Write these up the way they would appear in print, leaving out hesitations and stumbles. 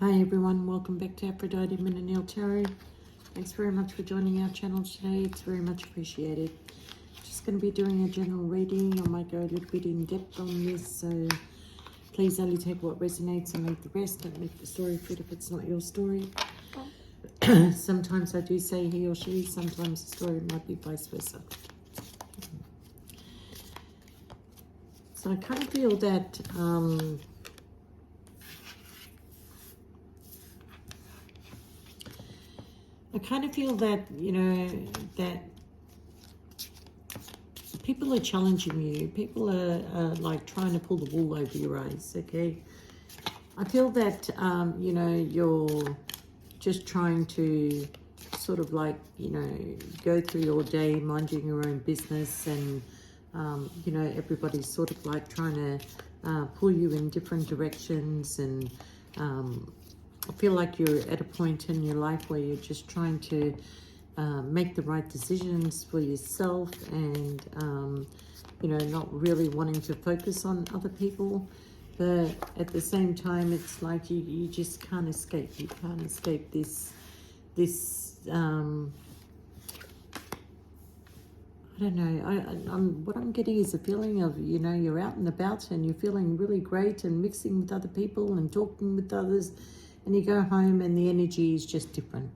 Hi everyone, welcome back to Aphrodite Minanil Tarot. Thanks very much for joining our channel today. It's very much appreciated. Just going to be doing a general reading. I might go a little bit in depth on this, so please only take what resonates and leave the rest. Don't make the story fit if it's not your story. Sometimes I do say he or she, sometimes the story might be vice versa. So I kind of feel that you know, that people are challenging you. People are like trying to pull the wool over your eyes, okay? I feel that, you know, you're just trying to sort of like, you know, go through your day minding your own business, and, you know, everybody's sort of like trying to pull you in different directions, and I feel like you're at a point in your life where you're just trying to make the right decisions for yourself, and, you know, not really wanting to focus on other people. But at the same time, it's like you just can't escape. You can't escape this I don't know. What I'm getting is a feeling of, you know, you're out and about and you're feeling really great and mixing with other people and talking with others, and you go home and the energy is just different.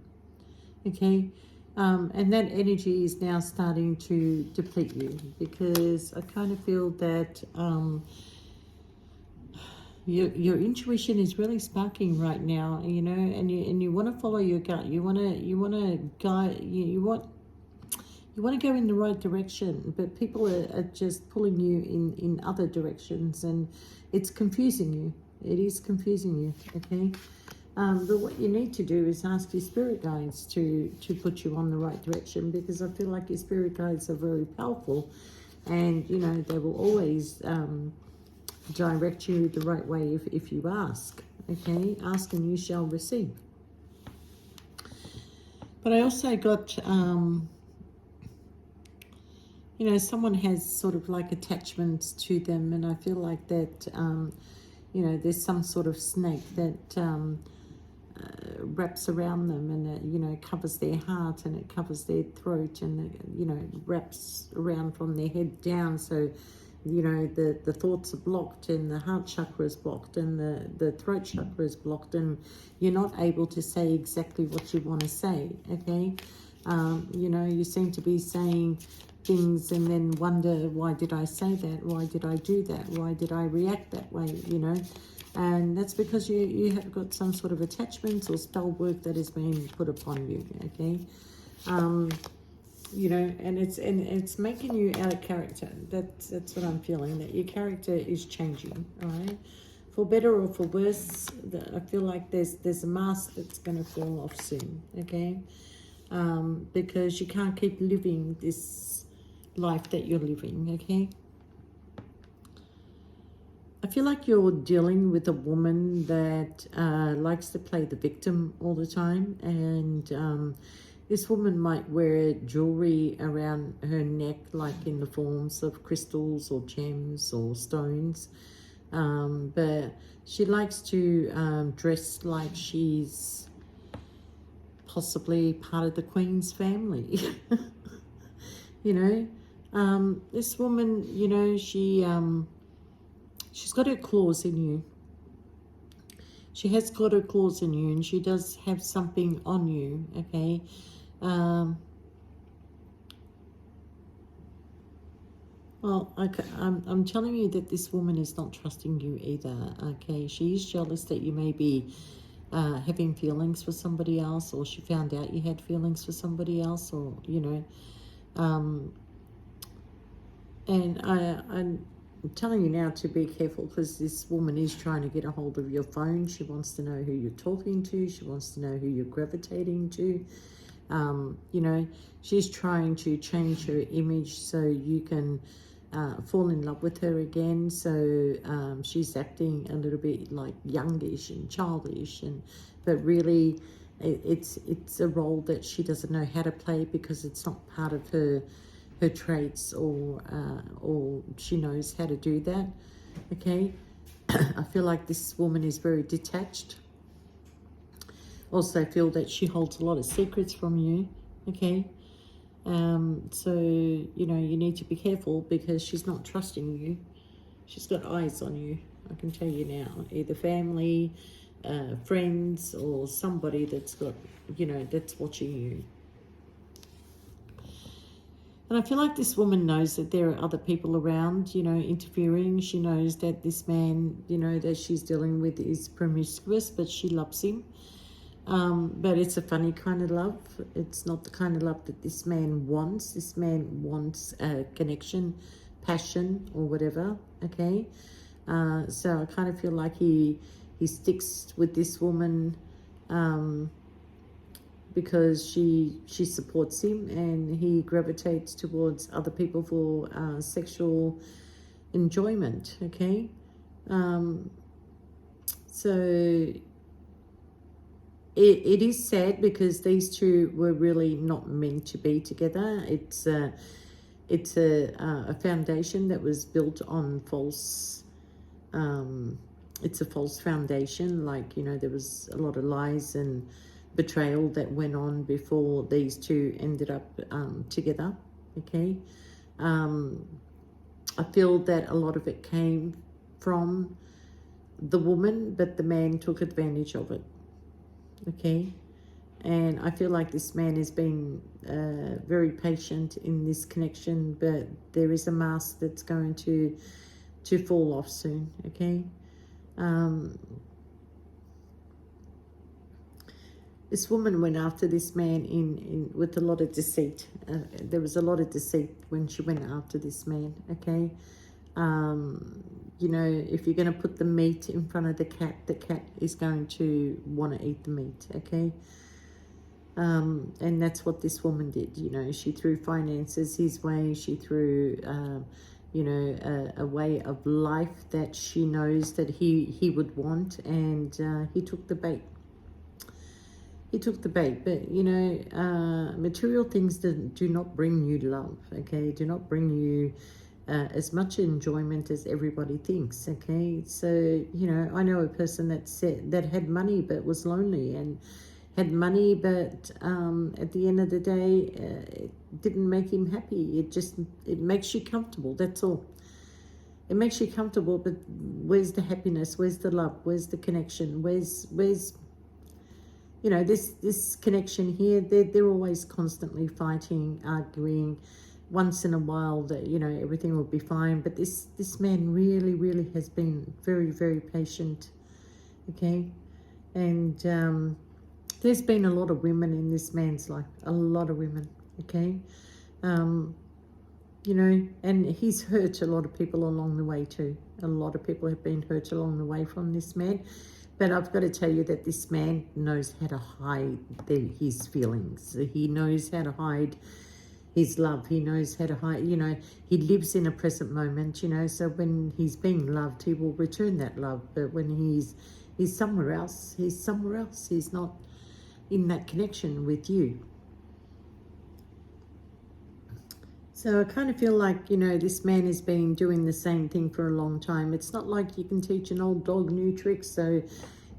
Okay? And that energy is now starting to deplete you, because I kind of feel that your intuition is really sparking right now, you know, and you want to follow your gut. You want to guide. You want to go in the right direction, but people are just pulling you in other directions, and it's confusing you. It is confusing you, okay? But what you need to do is ask your spirit guides to put you on the right direction, because I feel like your spirit guides are very powerful, and, you know, they will always direct you the right way if you ask, okay? Ask and you shall receive. But I also got... you know, someone has sort of like attachments to them, and I feel like that, you know, there's some sort of snake that wraps around them, and it, you know, covers their heart, and it covers their throat, and it, you know, wraps around from their head down. So, you know, the thoughts are blocked, and the heart chakra is blocked, and the throat chakra is blocked, and you're not able to say exactly what you want to say, okay? You know, you seem to be saying things and then wonder, why did I say that? Why did I do that? Why did I react that way? You know, and that's because you have got some sort of attachment or spell work that has been put upon you, okay? You know, and it's making you out of character. That's what I'm feeling, that your character is changing, all right? For better or for worse. I feel like there's a mask that's going to fall off soon, okay? Because you can't keep living this life that you're living, okay? I feel like you're dealing with a woman that likes to play the victim all the time, and this woman might wear jewelry around her neck, like in the forms of crystals or gems or stones, but she likes to dress like she's possibly part of the Queen's family. You know, this woman, you know, she's got her claws in you. She has got her claws in you, and she does have something on you, okay? Well, okay, I'm telling you that this woman is not trusting you either, okay? She is jealous that you may be having feelings for somebody else, or she found out you had feelings for somebody else, or, you know, and I'm telling you now to be careful, because this woman is trying to get a hold of your phone. She wants to know who you're talking to. She wants to know who you're gravitating to. You know, she's trying to change her image so you can fall in love with her again. So she's acting a little bit like youngish and childish, but really it's a role that she doesn't know how to play, because it's not part of her traits, or she knows how to do that, okay? I feel like this woman is very detached. Also feel that she holds a lot of secrets from you, okay? So, you know, you need to be careful because she's not trusting you. She's got eyes on you, I can tell you now. Either family, friends, or somebody that's got, you know, that's watching you. And I feel like this woman knows that there are other people around, you know, interfering. She knows that this man, you know, that she's dealing with is promiscuous, but she loves him. But it's a funny kind of love. It's not the kind of love that this man wants. This man wants a connection, passion, or whatever, okay? So I kind of feel like he sticks with this woman because she supports him, and he gravitates towards other people for sexual enjoyment, okay? So it is sad because these two were really not meant to be together. It's a foundation that was built on false. It's a false foundation. Like, you know, there was a lot of lies and betrayal that went on before these two ended up together. Okay, I feel that a lot of it came from the woman, but the man took advantage of it. Okay, and I feel like this man has been very patient in this connection, but there is a mask that's going to fall off soon. Okay, this woman went after this man in with a lot of deceit. There was a lot of deceit when she went after this man. Okay, you know, if you're going to put the meat in front of the cat is going to want to eat the meat, okay? And that's what this woman did. You know, she threw finances his way. She threw, you know, a way of life that she knows that he would want, and he took the bait. He took the bait, but, you know, material things do not bring you love, okay? Do not bring you as much enjoyment as everybody thinks, okay? So, you know, I know a person that had money but was lonely, and had money but at the end of the day it didn't make him happy. It makes you comfortable, that's all. It makes you comfortable, but where's the happiness? Where's the love? Where's the connection? Where's you know, this connection here? They're always constantly fighting, arguing. Once in a while, that, you know, everything will be fine, but this man really has been very patient, okay? And there's been a lot of women in this man's life, a lot of women, okay? You know, and he's hurt a lot of people along the way too. A lot of people have been hurt along the way from this man. But I've got to tell you that this man knows how to hide his feelings. He knows how to hide his love. He knows how to hide, you know, he lives in a present moment, you know, so when he's being loved, he will return that love. But when he's somewhere else, he's somewhere else. He's not in that connection with you. So I kind of feel like, you know, this man has been doing the same thing for a long time. It's not like you can teach an old dog new tricks. So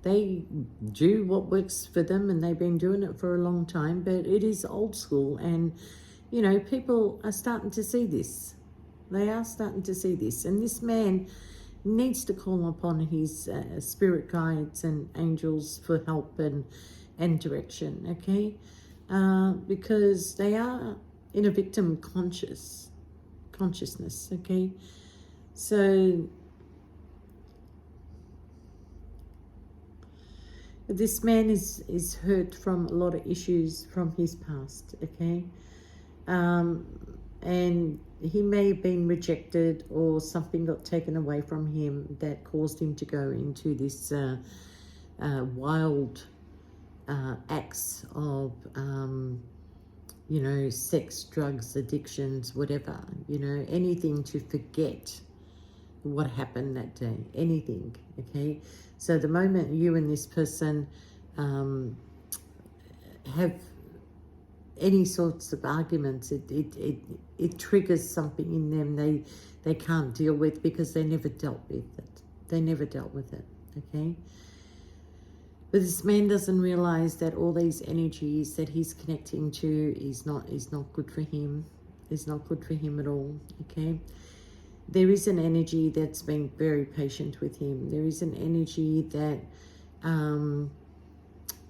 they do what works for them, and they've been doing it for a long time, but it is old school. And, you know, people are starting to see this. They are starting to see this. And this man needs to call upon his spirit guides and angels for help and direction, okay? Because they are in a victim consciousness, okay? So this man is hurt from a lot of issues from his past, okay? And he may have been rejected, or something got taken away from him that caused him to go into this wild acts of, you know, sex, drugs, addictions, whatever, you know, anything to forget what happened that day, anything, okay? So the moment you and this person have any sorts of arguments, it triggers something in them they can't deal with, because they never dealt with it. They never dealt with it, okay? But this man doesn't realize that all these energies that he's connecting to is not good for him. Is not good for him at all. Okay. There is an energy that's being very patient with him. There is an energy that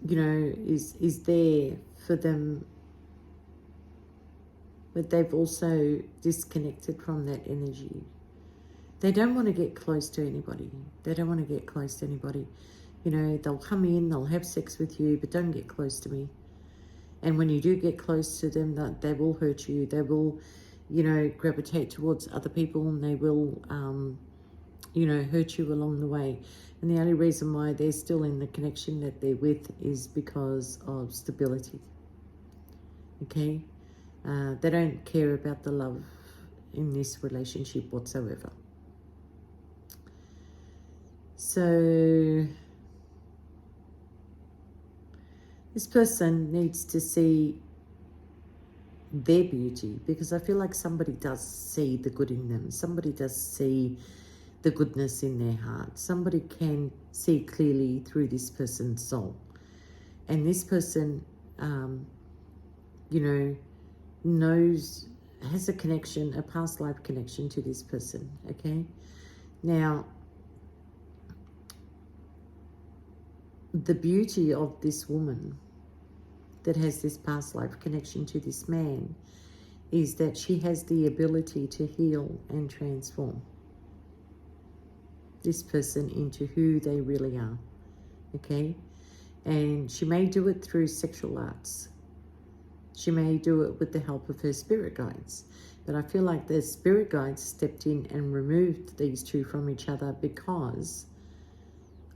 you know, is there for them, but they've also disconnected from that energy. They don't want to get close to anybody. They don't want to get close to anybody. You know, they'll come in, they'll have sex with you, but don't get close to me. And when you do get close to them, they will hurt you. They will, you know, gravitate towards other people, and they will, you know, hurt you along the way. And the only reason why they're still in the connection that they're with is because of stability. Okay? They don't care about the love in this relationship whatsoever. So this person needs to see their beauty, because I feel like somebody does see the good in them. Somebody does see the goodness in their heart. Somebody can see clearly through this person's soul. And this person, you know, knows, has a connection, a past life connection to this person, okay? Now, the beauty of this woman that has this past life connection to this man is that she has the ability to heal and transform this person into who they really are, okay? And she may do it through sexual arts. She may do it with the help of her spirit guides. But I feel like the spirit guides stepped in and removed these two from each other because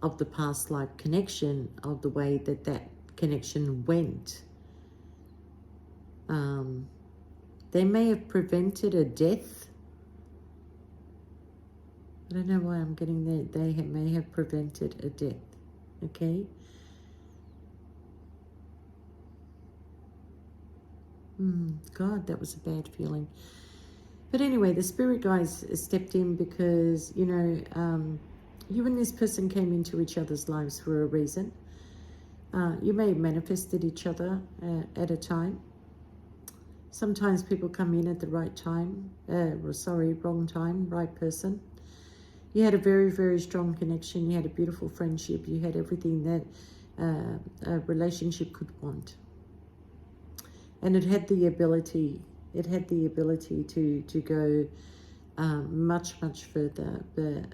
of the past life connection, of the way that that connection went. They may have prevented a death. I don't know why I'm getting that. They may have prevented a death, okay? God, that was a bad feeling. But anyway, the spirit guides stepped in because, you know, you and this person came into each other's lives for a reason. You may have manifested each other at a time. Sometimes people come in at the right time. Wrong time, right person. You had a very, very strong connection. You had a beautiful friendship. You had everything that a relationship could want. And it had the ability to go much, much further. But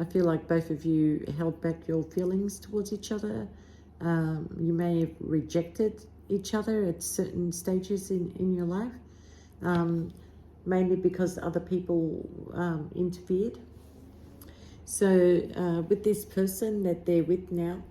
I feel like both of you held back your feelings towards each other. You may have rejected each other at certain stages in your life, mainly because other people interfered. So with this person that they're with now,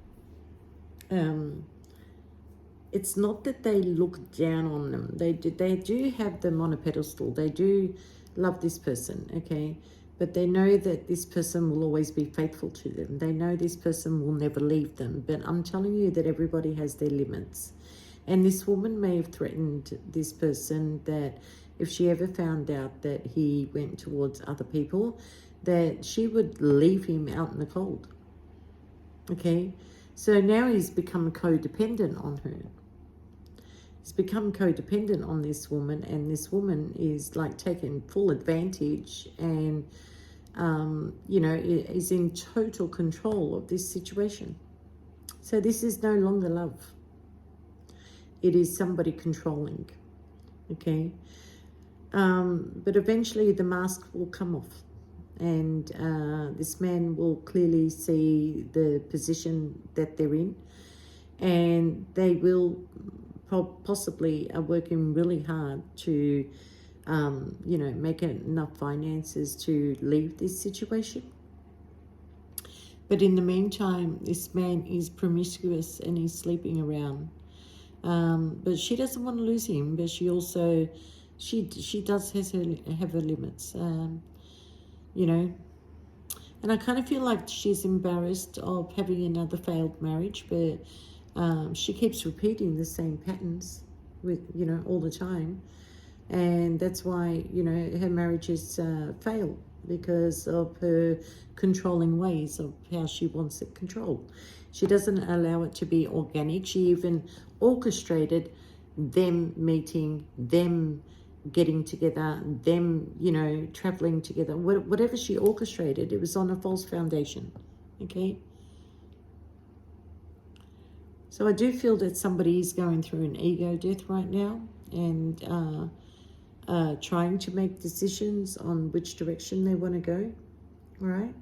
it's not that they look down on them. They do have them on a pedestal. They do love this person, okay? But they know that this person will always be faithful to them. They know this person will never leave them. But I'm telling you that everybody has their limits. And this woman may have threatened this person that if she ever found out that he went towards other people, that she would leave him out in the cold, okay? So now he's become codependent on her. He's become codependent on this woman, and this woman is like taking full advantage and, you know, is in total control of this situation. So this is no longer love. It is somebody controlling, okay? But eventually the mask will come off, and this man will clearly see the position that they're in, and they will possibly are working really hard to, you know, make enough finances to leave this situation. But in the meantime, this man is promiscuous and he's sleeping around. But she doesn't want to lose him, but she also, she does have her limits, you know. And I kind of feel like she's embarrassed of having another failed marriage, but she keeps repeating the same patterns with, you know, all the time. And that's why, you know, her marriages fail because of her controlling ways of how she wants it controlled. She doesn't allow it to be organic. She even orchestrated them meeting, them getting together, them, you know, traveling together. Whatever she orchestrated, it was on a false foundation, okay? So I do feel that somebody is going through an ego death right now, and trying to make decisions on which direction they want to go, all right?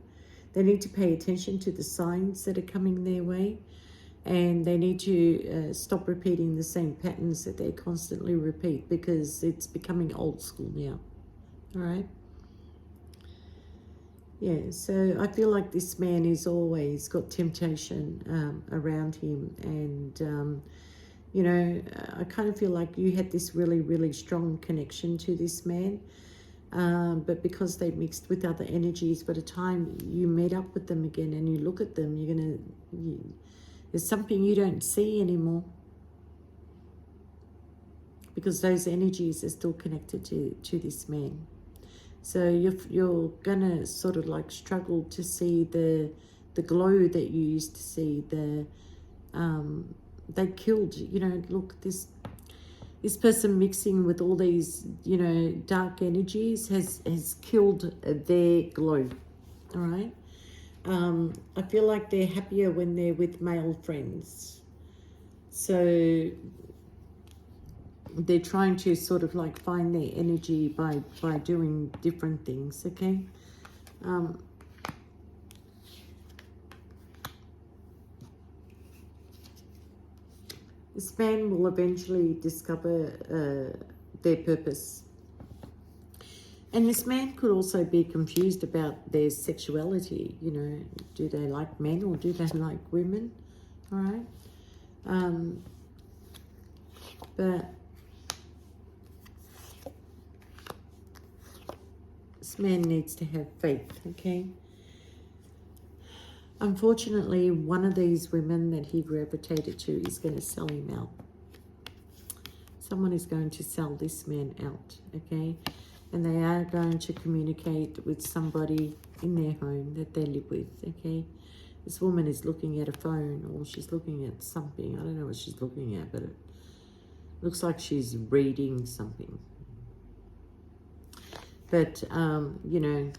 They need to pay attention to the signs that are coming their way, and they need to stop repeating the same patterns that they constantly repeat, because it's becoming old school now, all right? Yeah, so I feel like this man is always got temptation around him, and you know, I kind of feel like you had this really, really strong connection to this man, but because they mixed with other energies, by the time you meet up with them again and you look at them, there's something you don't see anymore, because those energies are still connected to this man. So you're gonna sort of like struggle to see the glow that you used to see. They killed, you know, look, this person mixing with all these, you know, dark energies has killed their glow, all right? I feel like they're happier when they're with male friends. So they're trying to sort of like find their energy by doing different things, okay? This man will eventually discover their purpose. And this man could also be confused about their sexuality. You know, do they like men or do they like women? All right. But this man needs to have faith, okay? Unfortunately, one of these women that he gravitated to is going to sell him out. Someone is going to sell this man out, okay? And they are going to communicate with somebody in their home that they live with, okay? This woman is looking at a phone, or she's looking at something. I don't know what she's looking at, but it looks like she's reading something. But, you know,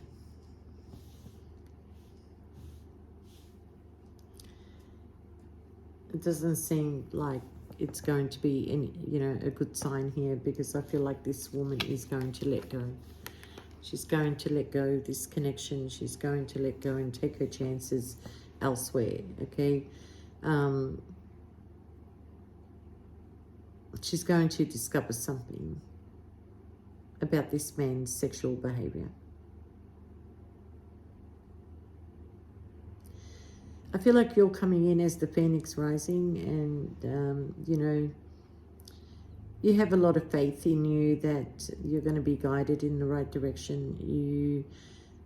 it doesn't seem like it's going to be any, you know, a good sign here, because I feel like this woman is going to let go. She's going to let go of this connection. She's going to let go and take her chances elsewhere, okay? She's going to discover something about this man's sexual behavior. I feel like you're coming in as the phoenix rising, and, you know, you have a lot of faith in you that you're going to be guided in the right direction.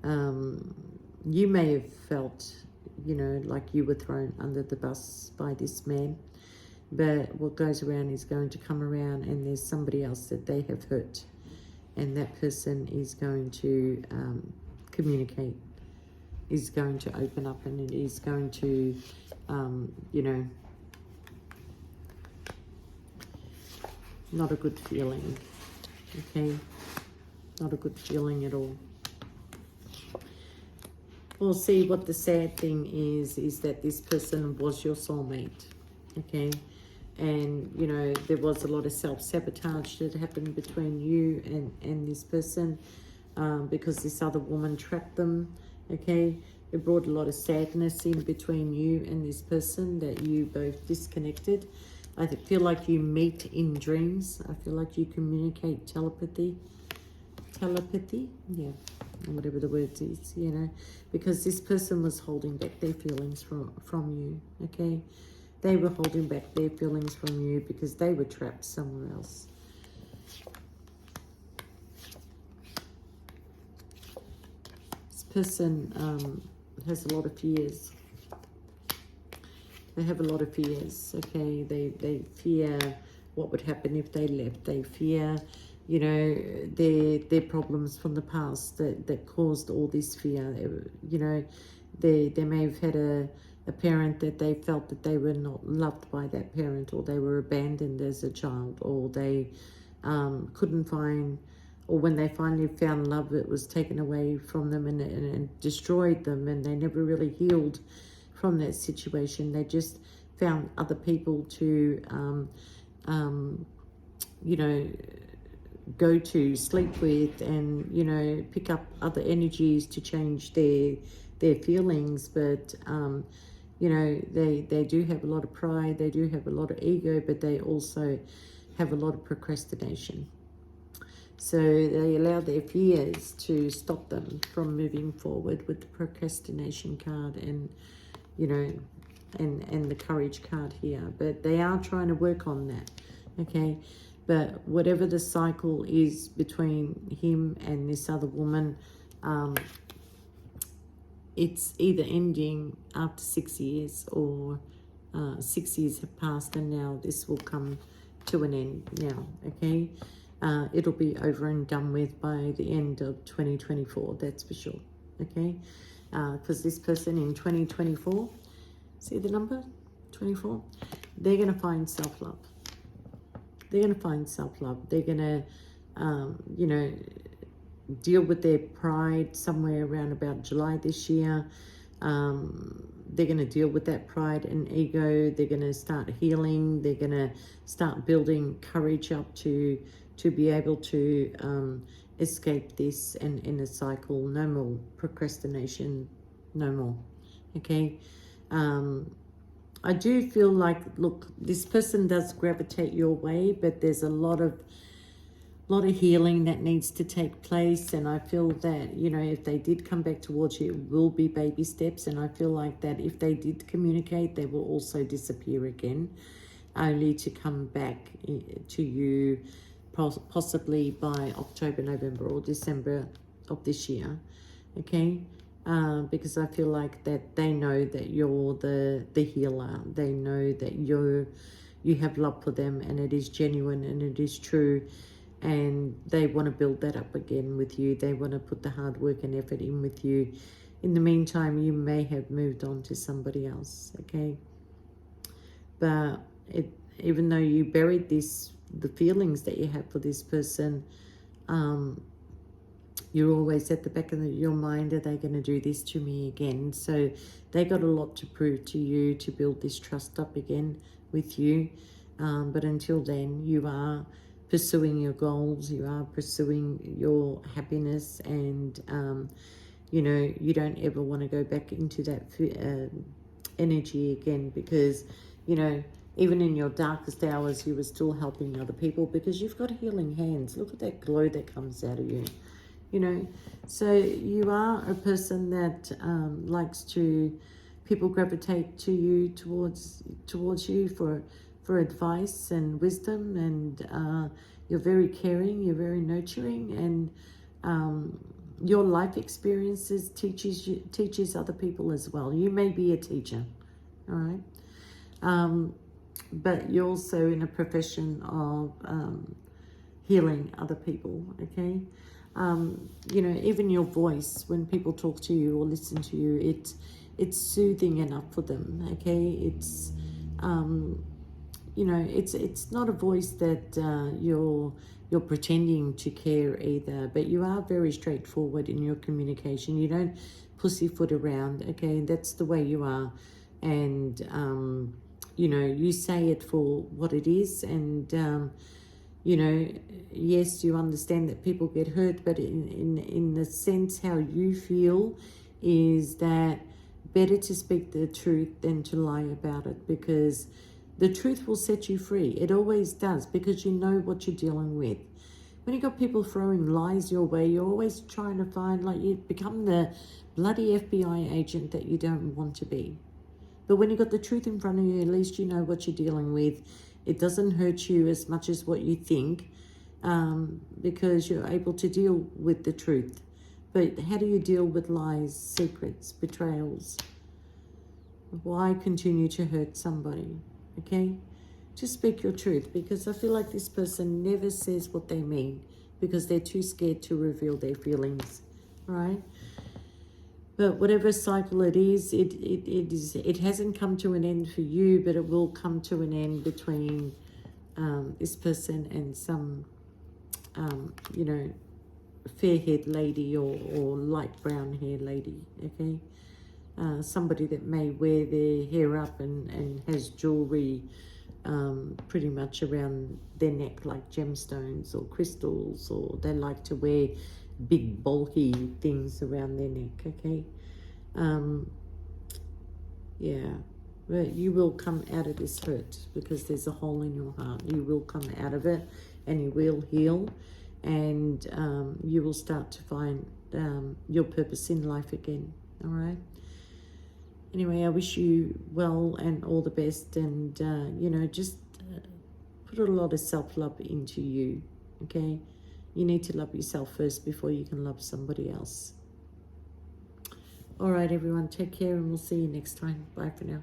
You may have felt, you know, like you were thrown under the bus by this man, but what goes around is going to come around, and there's somebody else that they have hurt, and that person is going to communicate, is going to open up, and it is going to, you know, not a good feeling, okay? Not a good feeling at all. We'll see. What the sad thing is that this person was your soulmate, okay? And, you know, there was a lot of self-sabotage that happened between you and this person, because this other woman trapped them, okay? It brought a lot of sadness in between you and this person, that you both disconnected. I feel like you meet in dreams. I feel like you communicate telepathy, yeah, whatever the word is, you know, because this person was holding back their feelings from you, okay? They were holding back their feelings from you because they were trapped somewhere else. This person has a lot of fears. They have a lot of fears, okay? They fear what would happen if they left. They fear you know, their problems from the past that caused all this fear. You know, they may have had a parent that they felt that they were not loved by that parent, or they were abandoned as a child, or they couldn't find, or when they finally found love, it was taken away from them and destroyed them, and they never really healed from that situation. They just found other people to, you know, go to, sleep with, and, you know, pick up other energies to change their feelings. But you know, they do have a lot of pride, they do have a lot of ego, but they also have a lot of procrastination. So they allow their fears to stop them from moving forward with the procrastination card, and, you know, and the courage card here. But they are trying to work on that, okay? But whatever the cycle is between him and this other woman, it's either ending after 6 years, or 6 years have passed and now this will come to an end now, okay? It'll be over and done with by the end of 2024, that's for sure, okay? Because this person in 2024, see the number, 24? They're going to find self-love. They're going to find self-love. They're going to, you know, deal with their pride somewhere around about July this year. They're going to deal with that pride and ego. They're going to start healing. They're going to start building courage up to be able to escape this and in a cycle. No more procrastination, no more, okay? I do feel like, look, this person does gravitate your way, but there's a lot of healing that needs to take place. And I feel that, you know, if they did come back towards you, it will be baby steps. And I feel like that if they did communicate, they will also disappear again, only to come back to you possibly by October, November, or December of this year, okay? Because I feel like that they know that you're the healer. They know that you have love for them, and it is genuine and it is true, and they want to build that up again with you. They want to put the hard work and effort in with you. In the meantime, you may have moved on to somebody else, okay? But even though you buried the feelings that you have for this person, you're always at the back of your mind, are they going to do this to me again? So they got a lot to prove to you to build this trust up again with you. But until then, you are pursuing your goals, you are pursuing your happiness, and you know, you don't ever want to go back into that energy again, because, you know, even in your darkest hours, you were still helping other people because you've got healing hands. Look at that glow that comes out of you, you know. So you are a person that likes to, people gravitate to you, towards you for advice and wisdom, and you're very caring, you're very nurturing, and your life experiences teaches other people as well. You may be a teacher, all right? But you're also in a profession of healing other people, okay? You know, even your voice, when people talk to you or listen to you, it's soothing enough for them, okay? It's, you know, it's not a voice that you're pretending to care either, but you are very straightforward in your communication. You don't pussyfoot around, okay? That's the way you are. And you know, you say it for what it is, and you know, yes, you understand that people get hurt, but in the sense how you feel is that better to speak the truth than to lie about it, because the truth will set you free. It always does, because you know what you're dealing with. When you got people throwing lies your way, you're always trying to find, like, you become the bloody FBI agent that you don't want to be. But when you got the truth in front of you, at least you know what you're dealing with. It doesn't hurt you as much as what you think, because you're able to deal with the truth. But how do you deal with lies, secrets, betrayals? Why continue to hurt somebody, okay? Just speak your truth, because I feel like this person never says what they mean. because they're too scared to reveal their feelings, right? But whatever cycle it is, it hasn't come to an end for you, but it will come to an end between this person and some, you know, fair-haired lady or light brown hair lady, okay? Somebody that may wear their hair up and has jewelry pretty much around their neck, like gemstones or crystals, or they like to wear big bulky things around their neck, okay? Yeah, but you will come out of this hurt because there's a hole in your heart. You will come out of it and you will heal, and you will start to find your purpose in life again, all right? Anyway, I wish you well and all the best, and you know, just put a lot of self-love into you, okay? You need to love yourself first before you can love somebody else. All right, everyone, take care, and we'll see you next time. Bye for now.